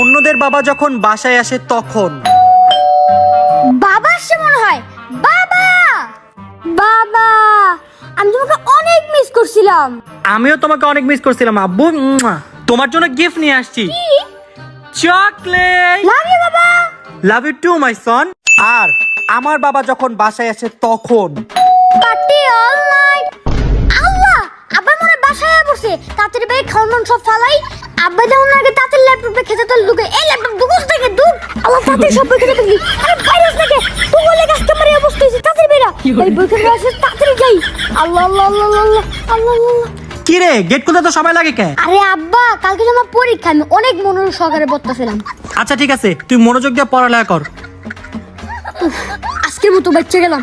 অন্যদের বাবা যখন বাসায় আসে তখন। বাবা আসছে মনে হয়। বাবা বাবা, আমি তোমাকে অনেক মিস করছিলাম। আমিও তোমাকে অনেক মিস করছিলাম আব্বু। তোমার জন্য গিফট নিয়ে আসছি, চকলেট। লাভ ইউ বাবা। লাভ ইউ টু মাই সন। আর আমার বাবা যখন বাসায় আসে তখন। Party all night. আল্লাহ, আব্বা মনে হয় বাসায় বসে তাড়াতাড়ি ভাই খাওয়ান সব ফালাই। আব্বা যেমন আগে তাড়াতাড়ি ল্যাপটপে খেতে তো ঢুকে, এই ল্যাপটপ ঢুকুস থেকে ঢুক। আল্লাহ, তাড়াতাড়ি সব বই খেতে দেখলি। আরে ভাইরাস থেকে তুই বলে কাস্টমারে অবস্থা হয়েছে, তাড়াতাড়ি বেরা। এই বই খেতে আসে, তাড়াতাড়ি যাই। আল্লাহ আল্লাহ আল্লাহ আল্লাহ আল্লাহ আল্লাহ। কি রে, গেট খুলতে তো সময় লাগে কেন? আরে আব্বা, কালকে যে আমার পরীক্ষা, আমি অনেক মনোযোগ সহকারে পড়তেছিলাম। আচ্ছা ঠিক আছে, তুই মনোযোগ দিয়ে পড়ালেখা কর। আজকের মতো বাচ্চা গেলাম।